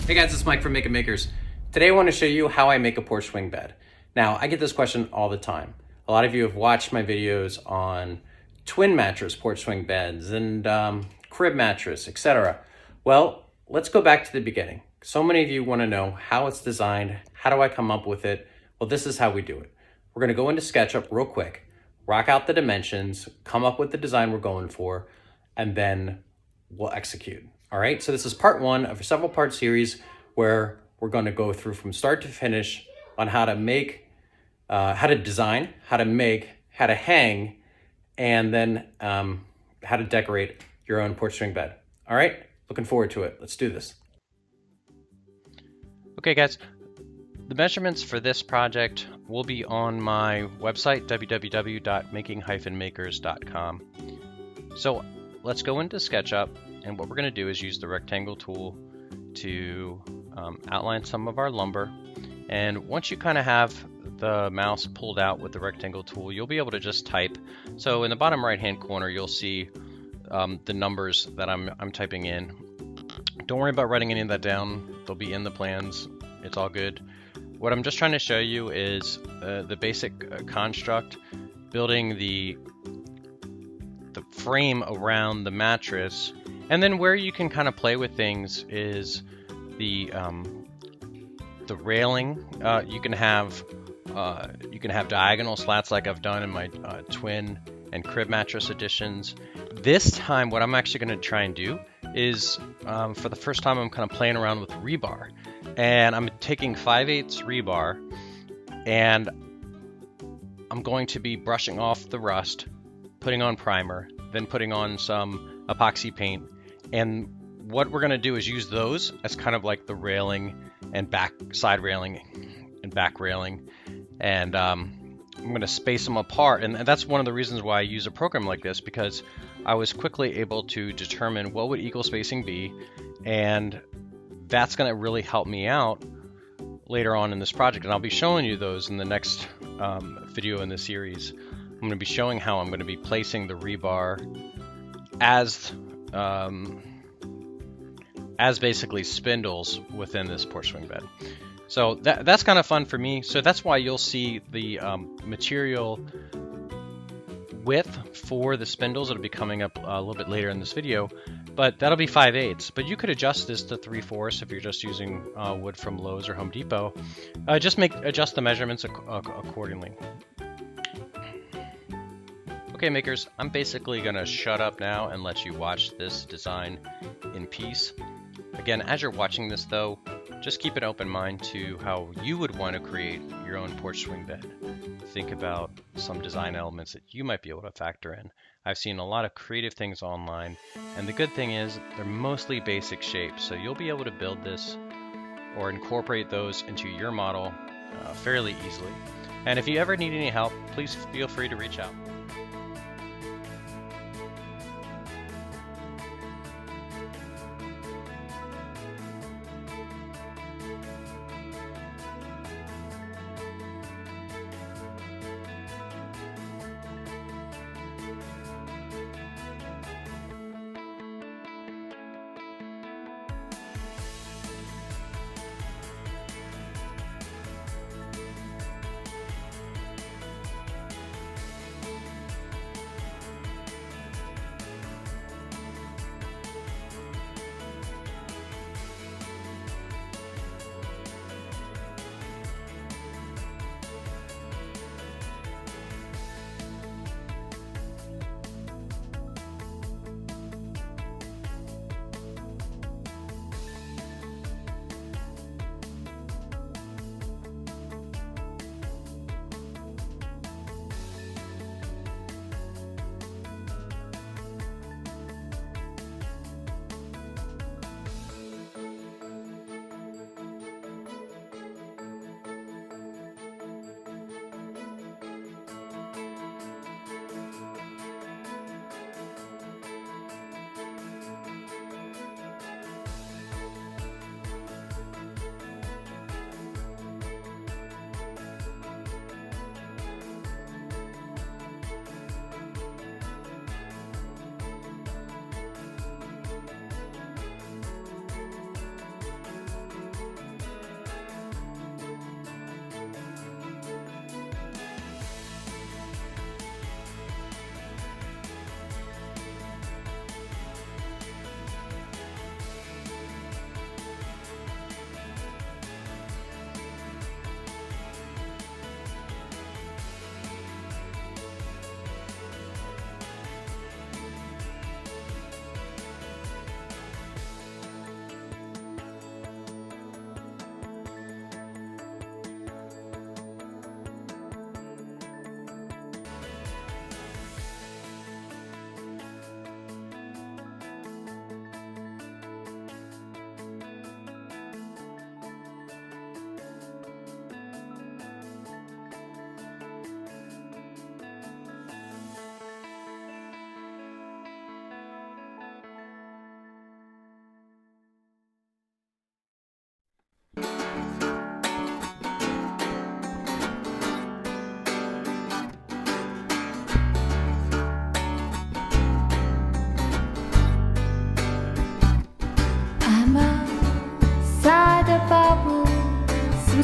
Hey guys, it's Mike from Making Makers. Today I want to show you how I make a porch swing bed. Now, I get this question all the time. A lot of you have watched my videos on twin mattress porch swing beds and crib mattress, etc. Well, let's go back to the beginning. So many of you want to know how it's designed, how do I come up with it? Well, this is how we do it. We're going to go into SketchUp real quick, rock out the dimensions, come up with the design we're going for, and then we'll execute. All right, so this is part one of a several part series where we're going to go through from start to finish on how to make, how to design, how to make, how to hang, and then how to decorate your own porch swing bed. All right, looking forward to it. Let's do this. Okay guys, the measurements for this project will be on my website, www.making-makers.com. So let's go into SketchUp, and what we're going to do is use the rectangle tool to outline some of our lumber. And once you kind of have the mouse pulled out with the rectangle tool, you'll be able to just type. So in the bottom right hand corner, you'll see the numbers that I'm typing in. Don't worry about writing any of that down. They'll be in the plans. It's all good. What I'm just trying to show you is the basic construct, building the frame around the mattress, and then where you can kind of play with things is the railing. You can have diagonal slats like I've done in my twin and crib mattress editions. This time, what I'm actually going to try and do is, for the first time, I'm kind of playing around with rebar, and I'm taking 5/8 rebar, and I'm going to be brushing off the rust, putting on primer, then putting on some epoxy paint. And what we're going to do is use those as kind of like the railing and side railing and back railing. And I'm going to space them apart. And that's one of the reasons why I use a program like this, because I was quickly able to determine what would equal spacing be. And that's going to really help me out later on in this project. And I'll be showing you those in the next video in the series. I'm going to be showing how I'm going to be placing the rebar as basically spindles within this porch swing bed. So that's kind of fun for me. So that's why you'll see the material width for the spindles. It'll be coming up a little bit later in this video, but that'll be 5/8. But you could adjust this to 3/4 if you're just using wood from Lowe's or Home Depot. Just adjust the measurements accordingly. Okay makers, I'm basically going to shut up now and let you watch this design in peace. Again, as you're watching this though, just keep an open mind to how you would want to create your own porch swing bed. Think about some design elements that you might be able to factor in. I've seen a lot of creative things online, and the good thing is they're mostly basic shapes, so you'll be able to build this or incorporate those into your model fairly easily. And if you ever need any help, please feel free to reach out.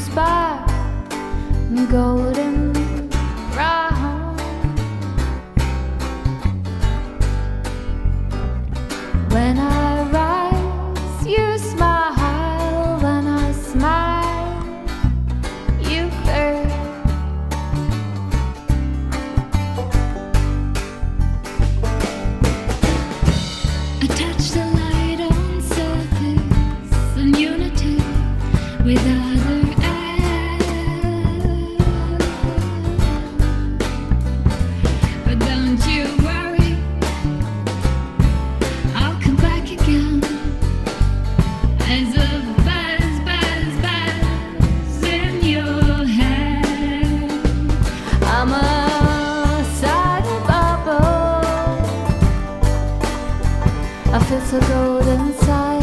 spark, golden brown. When I rise, you smile. When I smile, you curve. I touch the light on surface in unity with other air. But don't you worry, I'll come back again as a buzz, buzz, buzz in your head. I'm a side bubble. I feel so gold inside.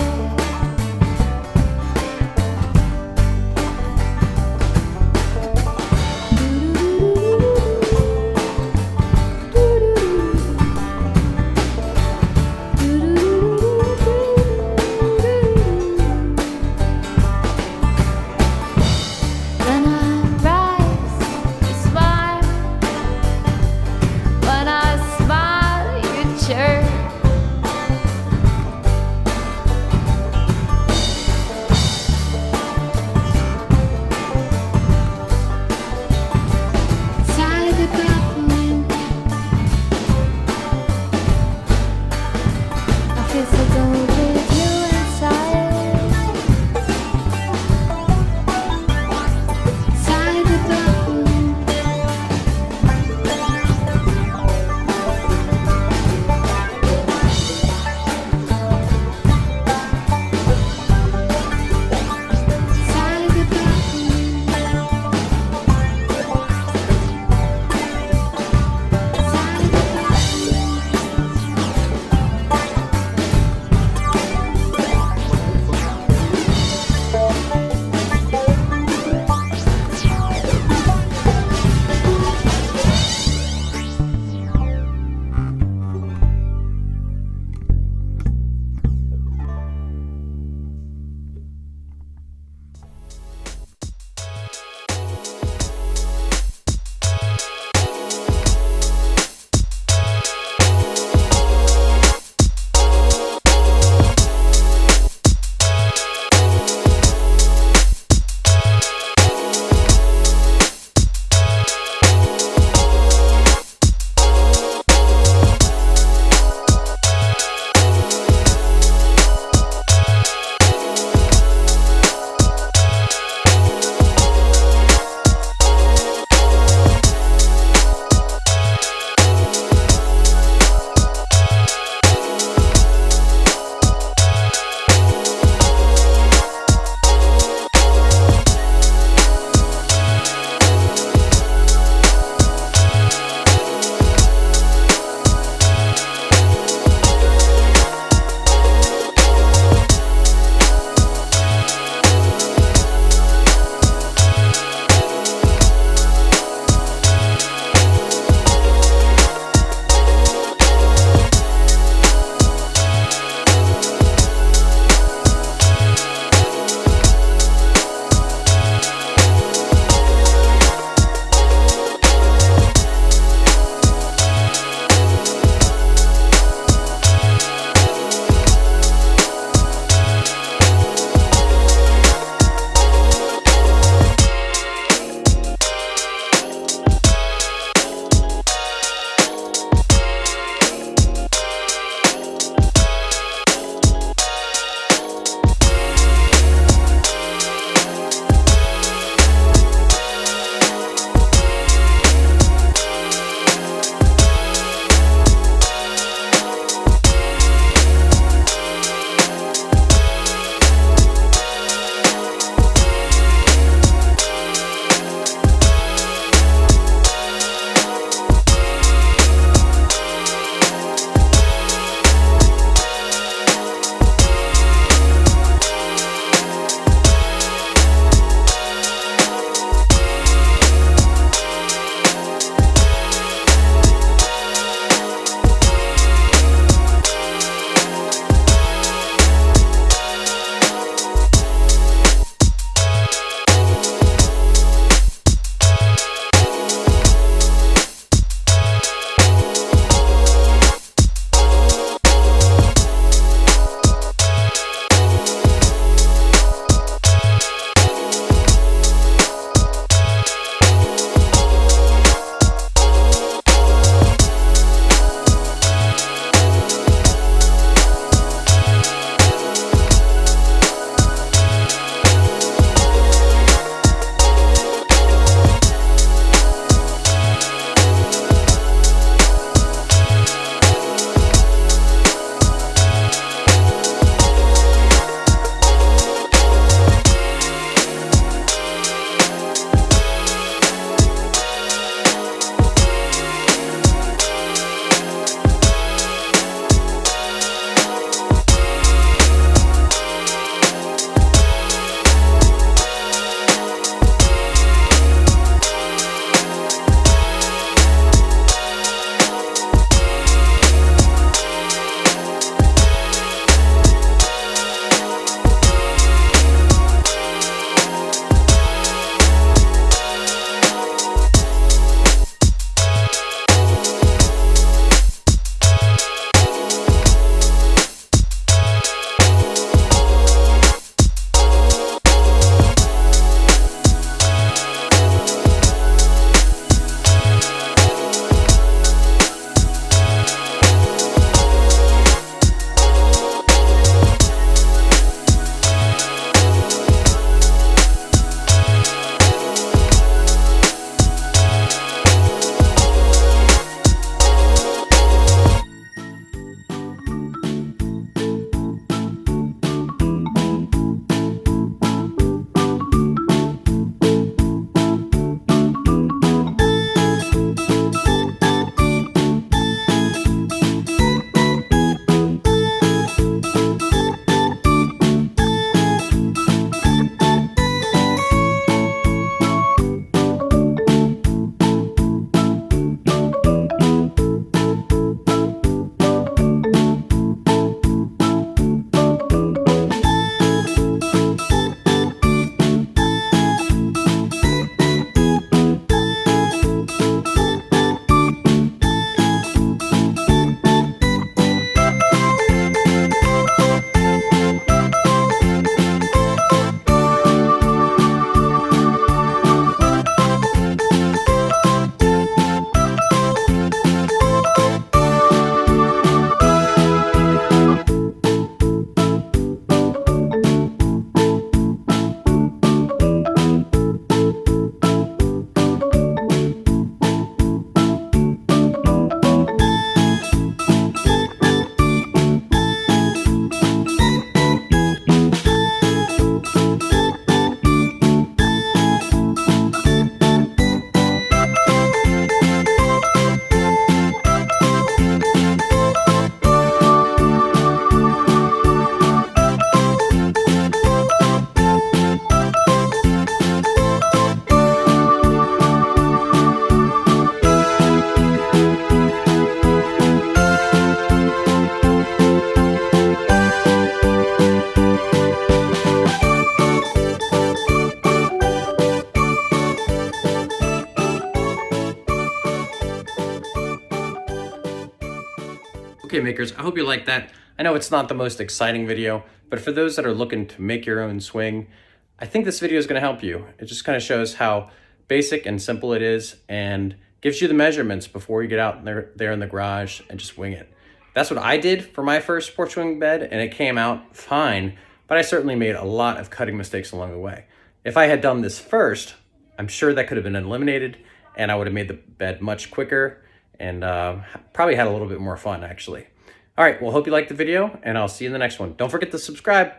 Okay, makers, I hope you like that. I know it's not the most exciting video, but for those that are looking to make your own swing, I think this video is going to help you. It just kind of shows how basic and simple it is and gives you the measurements before you get out there in the garage and just wing it. That's what I did for my first porch swing bed, and it came out fine, but I certainly made a lot of cutting mistakes along the way. If I had done this first, I'm sure that could have been eliminated, and I would have made the bed much quicker and probably had a little bit more fun, actually. All right, well, hope you liked the video, and I'll see you in the next one. Don't forget to subscribe.